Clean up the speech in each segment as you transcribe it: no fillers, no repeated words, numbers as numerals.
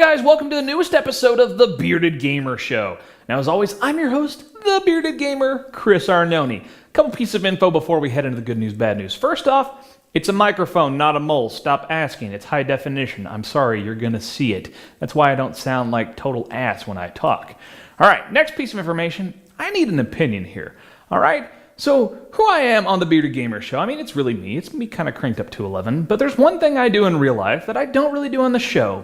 guys, welcome to the newest episode of the Bearded Gamer Show. Now, as always, I'm your host, the Bearded Gamer, Chris Arnone. A couple pieces of info before we head into the good news, bad news. First off, it's a microphone, not a mole. Stop asking. It's high definition. I'm sorry, you're going to see it. That's why I don't sound like total ass when I talk. All right, next piece of information. I need an opinion here. All right? So, who I am on the Bearded Gamer Show, I mean, it's really me. It's me kind of cranked up to 11. But there's one thing I do in real life that I don't really do on the show,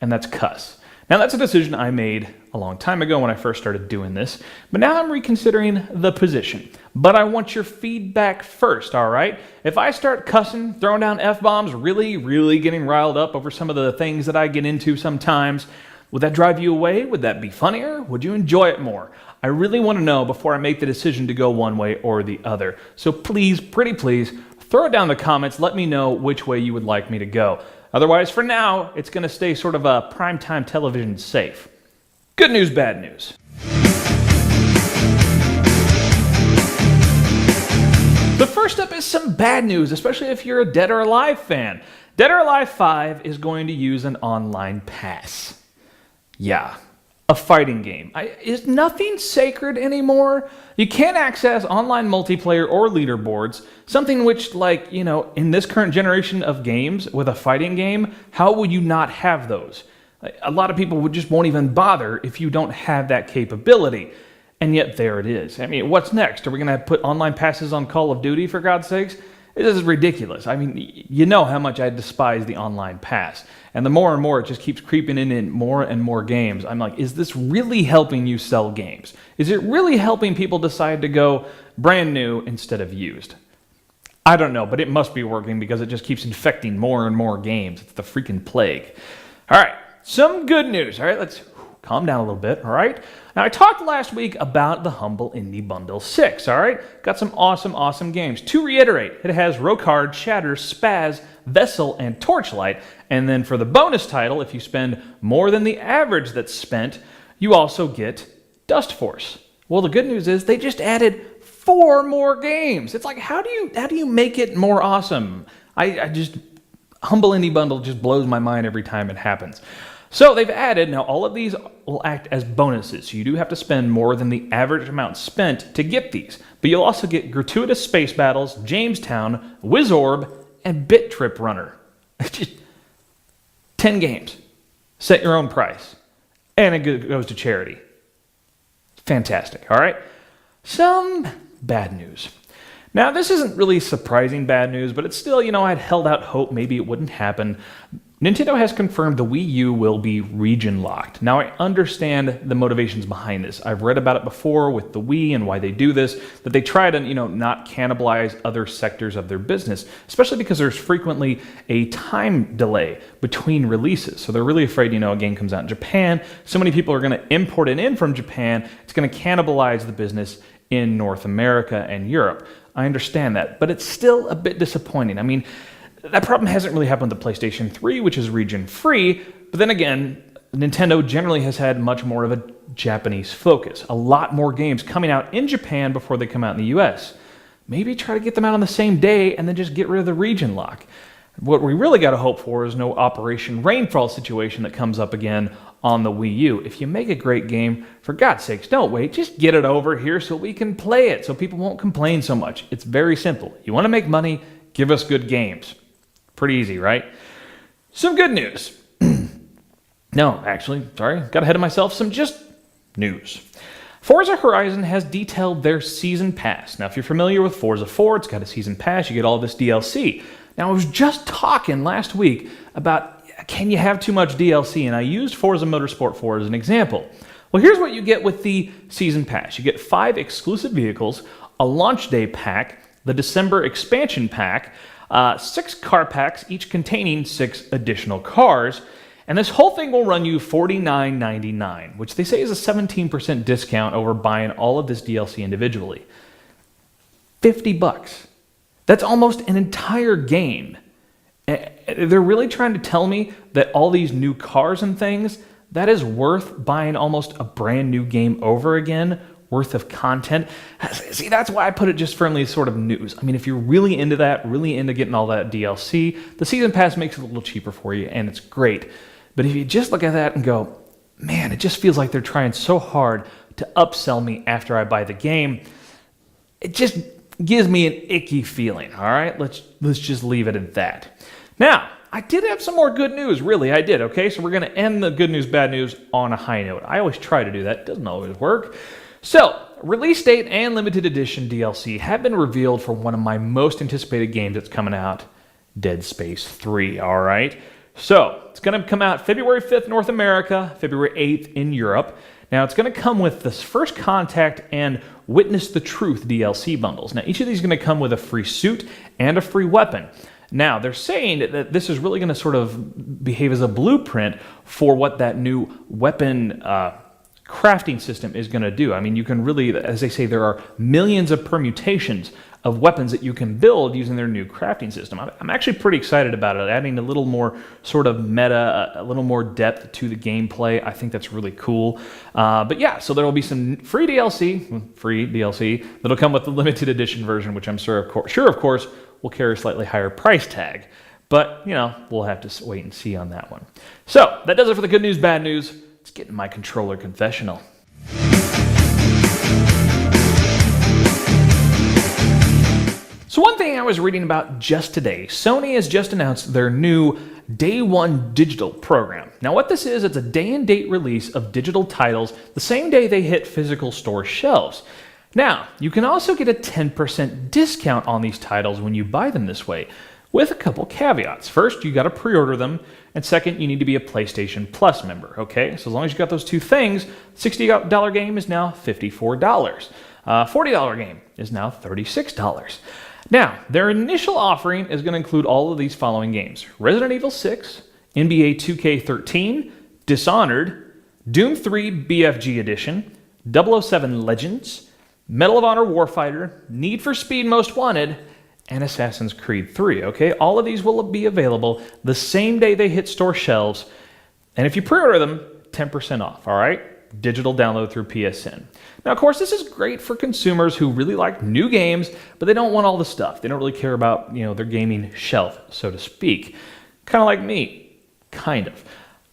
and that's cuss. Now, that's a decision I made a long time ago when I first started doing this, but now I'm reconsidering the position. But I want your feedback first, all right? If I start cussing, throwing down F-bombs, really getting riled up over some of the things that I get into sometimes, would that drive you away? Would that be funnier? Would you enjoy it more? I really want to know before I make the decision to go one way or the other. So please, pretty please, throw it down in the comments. Let me know which way you would like me to go. Otherwise, for now, it's going to stay sort of a primetime television safe. Good news, bad news. The first up is some bad news, especially if you're a Dead or Alive fan. Dead or Alive 5 is going to use an online pass. Yeah, a fighting game. Is nothing sacred anymore? You can't access online multiplayer or leaderboards, something which, like, you know, in this current generation of games with a fighting game, how would you not have those? A lot of people just won't even bother if you don't have that capability. And yet there it is. I mean, what's next? Are we going to put online passes on Call of Duty, for God's sakes? This is ridiculous. I mean, you know how much I despise the online pass. And the more and more it just keeps creeping in more and more games. I'm like, is this really helping you sell games? Is it really helping people decide to go brand new instead of used? I don't know, but it must be working because it just keeps infecting more and more games. It's the freaking plague. All right, some good news. All right, let's calm down a little bit, all right? Now, I talked last week about the Humble Indie Bundle 6, all right? Got some awesome games. To reiterate, it has Rocard, Shatter, Spaz, Vessel, and Torchlight. And then for the bonus title, if you spend more than the average that's spent, you also get Dust Force. Well, the good news is they just added 4 more games. It's like, how do you make it more awesome? Humble Indie Bundle just blows my mind every time it happens. So they've added, now all of these will act as bonuses. So you do have to spend more than the average amount spent to get these. But you'll also get Gratuitous Space Battles, Jamestown, Wizorb, and Bit Trip Runner. Just 10 games. Set your own price. And it goes to charity. Fantastic, all right? Some bad news. Now, this isn't really surprising bad news, but it's still, you know, I'd held out hope maybe it wouldn't happen. Nintendo has confirmed the Wii U will be region locked. Now, I understand the motivations behind this. I've read about it before with the Wii and why they do this, that they try to, you know, not cannibalize other sectors of their business, especially because there's frequently a time delay between releases. So they're really afraid, you know, a game comes out in Japan, so many people are going to import it in from Japan, it's going to cannibalize the business in North America and Europe. I understand that, but it's still a bit disappointing. I mean, that problem hasn't really happened with the PlayStation 3, which is region-free, but then again, Nintendo generally has had much more of a Japanese focus. A lot more games coming out in Japan before they come out in the US. Maybe try to get them out on the same day and then just get rid of the region lock. What we really got to hope for is no Operation Rainfall situation that comes up again on the Wii U. If you make a great game, for God's sakes, don't wait. Just get it over here so we can play it, so people won't complain so much. It's very simple. You want to make money, give us good games. Pretty easy, right? Some good news. No, actually, sorry, got ahead of myself. Some just news. Forza Horizon has detailed their Season Pass. Now, if you're familiar with Forza 4, it's got a Season Pass. You get all this DLC. Now, I was just talking last week about can you have too much DLC, and I used Forza Motorsport 4 as an example. Well, here's what you get with the Season Pass. You get 5 exclusive vehicles, a launch day pack, the December expansion pack, 6 car packs, each containing 6 additional cars, and this whole thing will run you $49.99, which they say is a 17% discount over buying all of this DLC individually. $50. That's almost an entire game. They're really trying to tell me that all these new cars and things, that is worth buying almost a brand new game over again, worth of content. See, that's why I put it just firmly as sort of news. I mean, if you're really into that, really into getting all that DLC, the Season Pass makes it a little cheaper for you, and it's great. But if you just look at that and go, man, it just feels like they're trying so hard to upsell me after I buy the game, it just gives me an icky feeling, all right? Let's just leave it at that. Now, I did have some more good news, really, I did, okay? So we're going to end the good news, bad news on a high note. I always try to do that. It doesn't always work. So, release date and limited edition DLC have been revealed for one of my most anticipated games that's coming out, Dead Space 3, all right? So, it's going to come out February 5th, North America, February 8th in Europe. Now, it's going to come with this First Contact and Witness the Truth DLC bundles. Now, each of these is going to come with a free suit and a free weapon. Now, they're saying that this is really going to sort of behave as a blueprint for what that new weapon crafting system is going to do. I mean, you can really, as they say, there are millions of permutations of weapons that you can build using their new crafting system. I'm actually pretty excited about it, adding a little more sort of meta, a little more depth to the gameplay. I think that's really cool. But yeah, so there will be some free DLC that'll come with the limited edition version, which I'm sure of course, will carry a slightly higher price tag. But, you know, we'll have to wait and see on that one. So, that does it for the good news, bad news. Let's get into my controller confessional. So one thing I was reading about just today, Sony has just announced their new Day One Digital program. Now what this is, it's a day and date release of digital titles the same day they hit physical store shelves. Now, you can also get a 10% discount on these titles when you buy them this way, with a couple caveats. First, you got to pre-order them, and second, you need to be a PlayStation Plus member, okay? So as long as you got those two things, $60 game is now $54. $40 game is now $36. Now, their initial offering is going to include all of these following games: Resident Evil 6, NBA 2K13, Dishonored, Doom 3 BFG Edition, 007 Legends, Medal of Honor Warfighter, Need for Speed Most Wanted, and Assassin's Creed 3, okay? All of these will be available the same day they hit store shelves, and if you pre-order them, 10% off, all right? Digital download through PSN. Now, of course, this is great for consumers who really like new games, but they don't want all the stuff. They don't really care about, you know, their gaming shelf, so to speak. Kind of like me, kind of.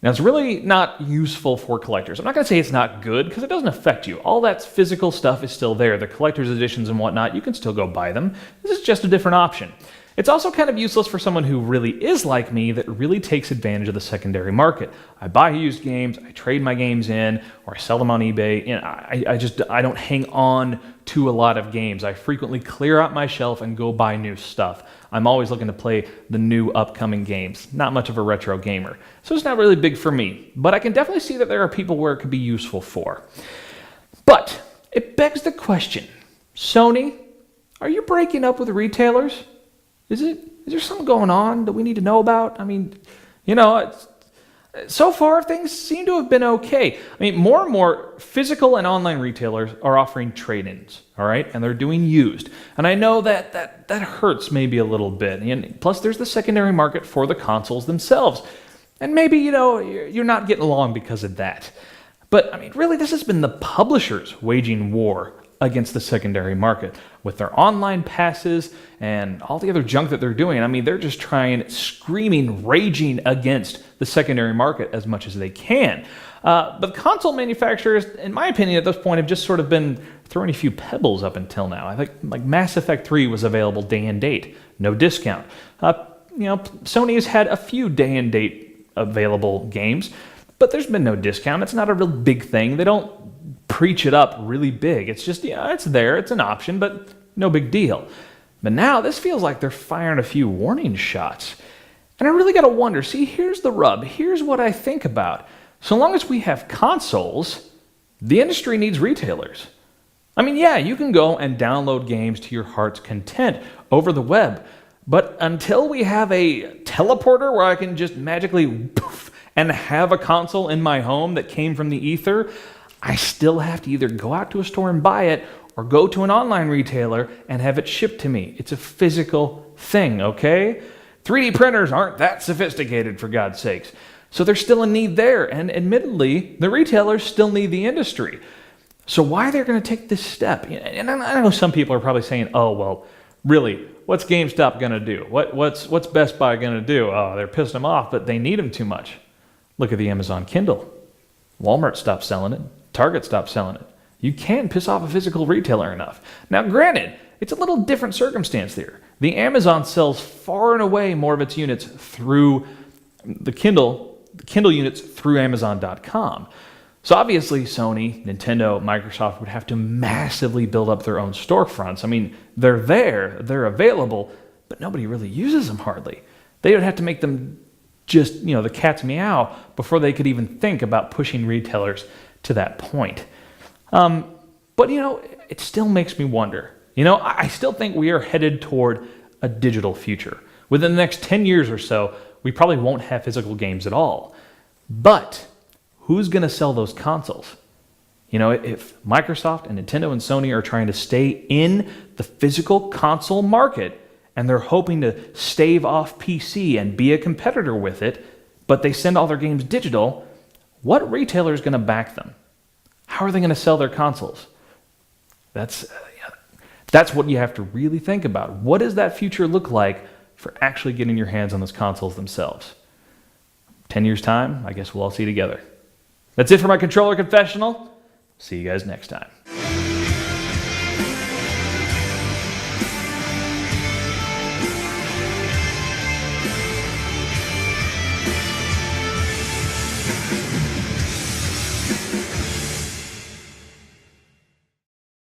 Now, it's really not useful for collectors. I'm not going to say it's not good, because it doesn't affect you. All that physical stuff is still there. The collector's editions and whatnot, you can still go buy them. This is just a different option. It's also kind of useless for someone who really is like me, that really takes advantage of the secondary market. I buy used games, I trade my games in, or I sell them on eBay. You know, I don't hang on to a lot of games. I frequently clear out my shelf and go buy new stuff. I'm always looking to play the new upcoming games. Not much of a retro gamer. So it's not really big for me. But I can definitely see that there are people where it could be useful for. But it begs the question, Sony, are you breaking up with retailers? Is there something going on that we need to know about? I mean, you know, so far things seem to have been okay. I mean, more and more physical and online retailers are offering trade-ins, all right? And they're doing used. And I know that hurts maybe a little bit. And plus, there's the secondary market for the consoles themselves. And maybe, you know, you're not getting along because of that. But, I mean, really, this has been the publishers waging war against the secondary market with their online passes and all the other junk that they're doing. I mean, they're just screaming, raging against the secondary market as much as they can. But the console manufacturers, in my opinion, at this point, have just sort of been throwing a few pebbles up until now. I think like Mass Effect 3 was available day and date, no discount. You know, Sony has had a few day and date available games, but there's been no discount. It's not a real big thing. They don't preach it up really big. It's just, yeah, it's there, it's an option, but no big deal. But now this feels like they're firing a few warning shots. And I really got to wonder, see, here's the rub. Here's what I think about. So long as we have consoles, the industry needs retailers. I mean, yeah, you can go and download games to your heart's content over the web, but until we have a teleporter where I can just magically poof and have a console in my home that came from the ether, I still have to either go out to a store and buy it or go to an online retailer and have it shipped to me. It's a physical thing, okay? 3D printers aren't that sophisticated, for God's sakes. So there's still a need there, and admittedly, the retailers still need the industry. So why they're going to take this step? And I know some people are probably saying, oh, well, really, what's GameStop going to do? What's Best Buy going to do? Oh, they're pissing them off, but they need them too much. Look at the Amazon Kindle. Walmart stopped selling it. Target stopped selling it. You can't piss off a physical retailer enough. Now, granted, it's a little different circumstance there. The Amazon sells far and away more of its units through the Kindle units through Amazon.com. So obviously Sony, Nintendo, Microsoft would have to massively build up their own storefronts. I mean, they're there, they're available, but nobody really uses them hardly. They would have to make them just, the cat's meow before they could even think about pushing retailers to that point. But it still makes me wonder. I still think we are headed toward a digital future. Within the next 10 years or so, we probably won't have physical games at all. But who's going to sell those consoles? If Microsoft and Nintendo and Sony are trying to stay in the physical console market and they're hoping to stave off PC and be a competitor with it, but they send all their games digital, what retailer is going to back them? How are they going to sell their consoles? That's what you have to really think about. What does that future look like for actually getting your hands on those consoles themselves? 10 years' time, I guess we'll all see together. That's it for my controller confessional. See you guys next time.